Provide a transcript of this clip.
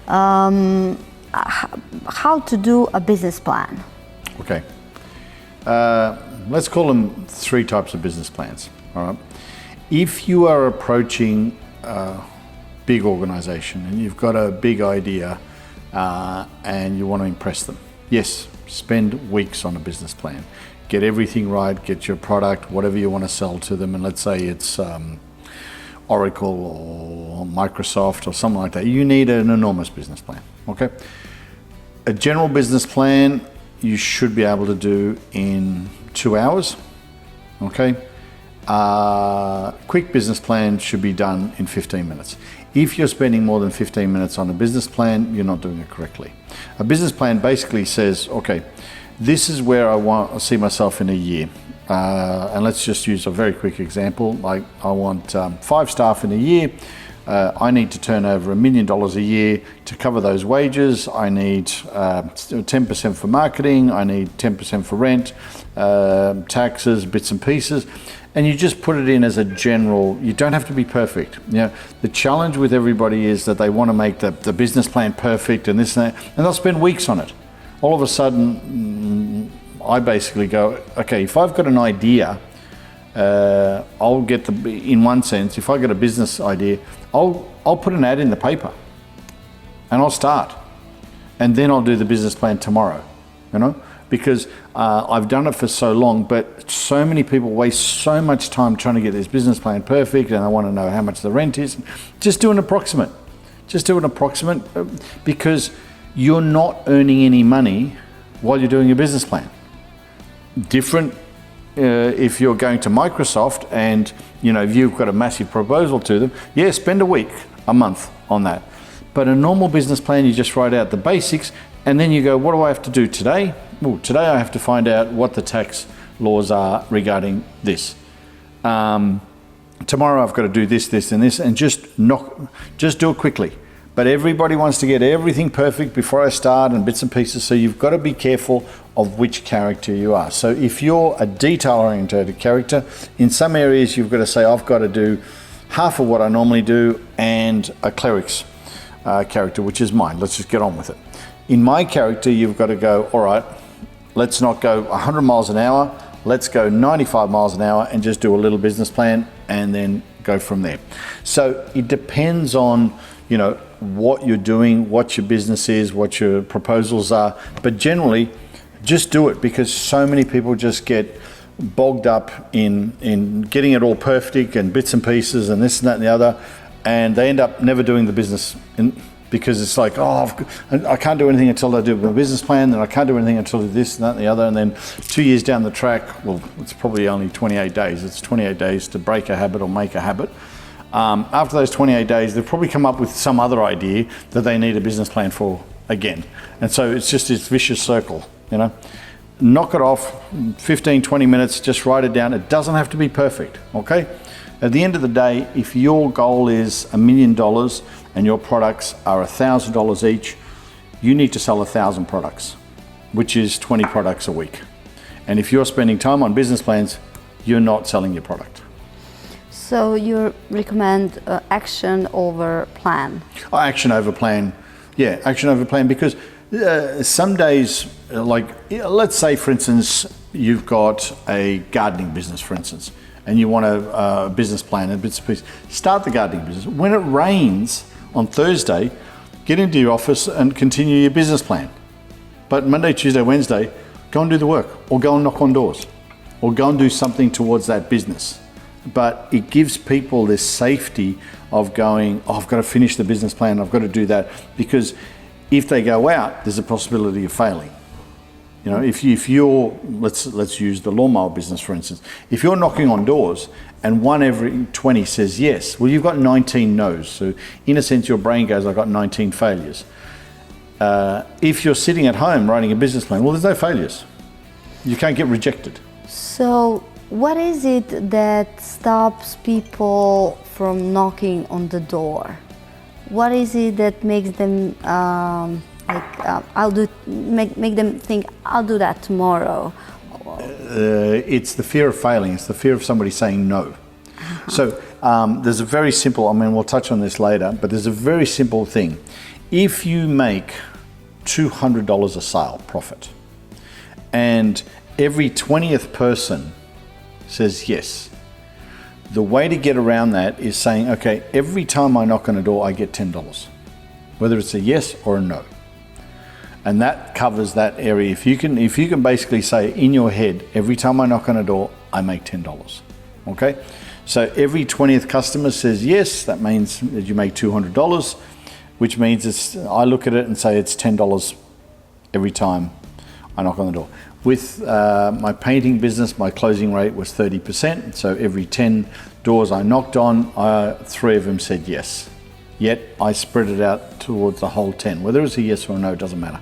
how to do a business plan. Okay. Let's call them 3 types of business plans. All right. If you are approaching a big organization and you've got a big idea and you want to impress them, yes, spend weeks on a business plan. Get everything right, get your product, whatever you want to sell to them, and let's say it's Oracle or Microsoft or something like that. You need an enormous business plan, okay? A general business plan you should be able to do in 2 hours, okay? Quick business plan should be done in 15 minutes. If you're spending more than 15 minutes on a business plan, you're not doing it correctly. A business plan basically says, okay, this is where I see myself in a year. And let's just use a very quick example. Like I want 5 staff in a year. I need to turn over $1 million a year to cover those wages. I need 10% for marketing. I need 10% for rent, taxes, bits and pieces. And you just put it in as a general. You don't have to be perfect. You know, the challenge with everybody is that they want to make the business plan perfect and this and that, and they'll spend weeks on it. All of a sudden, I basically go, okay, if I've got an idea, I'll get in one sense, if I get a business idea, I'll put an ad in the paper and I'll start. And then I'll do the business plan tomorrow, you know, because I've done it for so long, but so many people waste so much time trying to get this business plan perfect and they want to know how much the rent is. Just do an approximate. Just do an approximate because you're not earning any money while you're doing your business plan. Different if you're going to Microsoft and you know you've got a massive proposal to them, yeah, spend a week, a month on that. But a normal business plan, you just write out the basics and then you go, what do I have to do today? Well, today I have to find out what the tax laws are regarding this. Tomorrow I've got to do this, this and this, and just do it quickly. But everybody wants to get everything perfect before I start and bits and pieces, so you've got to be careful of which character you are. So if you're a detail-oriented character, in some areas you've got to say, I've got to do half of what I normally do and a cleric's character, which is mine. Let's just get on with it. In my character, you've got to go, all right, let's not go 100 miles an hour, let's go 95 miles an hour and just do a little business plan and then go from there. So it depends on, you know, what you're doing, what your business is, what your proposals are, but generally just do it because so many people just get bogged up in getting it all perfect and bits and pieces and this and that and the other, and they end up never doing the business because it's like, oh, I can't do anything until I do my business plan, and I can't do anything until I do this and that and the other, and then 2 years down the track, well, it's probably only 28 days. It's 28 days to break a habit or make a habit. After those 28 days, they've probably come up with some other idea that they need a business plan for again. And so it's just this vicious circle, you know. Knock it off, 15, 20 minutes, just write it down. It doesn't have to be perfect, okay? At the end of the day, if your goal is $1 million and your products are $1,000 each, you need to sell 1,000 products, which is 20 products a week. And if you're spending time on business plans, you're not selling your product. So you recommend action over plan? Action over plan, yeah, action over plan, because some days, like let's say for instance, you've got a gardening business, for instance, and you want a business plan and bits and pieces. Start the gardening business. When it rains on Thursday, get into your office and continue your business plan. But Monday, Tuesday, Wednesday, go and do the work, or go and knock on doors, or go and do something towards that business. But it gives people this safety of going, oh, I've got to finish the business plan, I've got to do that, because if they go out, there's a possibility of failing. You know, if you're, let's use the lawnmower business for instance. If you're knocking on doors and 1 every 20 says yes, well, you've got 19 no's. So in a sense, your brain goes, I've got 19 failures. If you're sitting at home writing a business plan, well, there's no failures. You can't get rejected. So what is it that stops people from knocking on the door? What is it that makes them make them think I'll do that tomorrow? It's the fear of failing. It's the fear of somebody saying no. So there's a very simple, I mean, we'll touch on this later, but there's a very simple thing. If you make $200 a sale profit and every 20th person says yes, the way to get around that is saying, okay, every time I knock on a door, I get $10, whether it's a yes or a no. And that covers that area. If you can basically say in your head, every time I knock on a door, I make $10. Okay? So every 20th customer says yes, that means that you make $200, which means I look at it and say it's $10 every time I knock on the door. With my painting business, my closing rate was 30%. So every 10 doors I knocked on, 3 of them said yes. Yet I spread it out towards the whole 10. Whether it's a yes or a no, doesn't matter.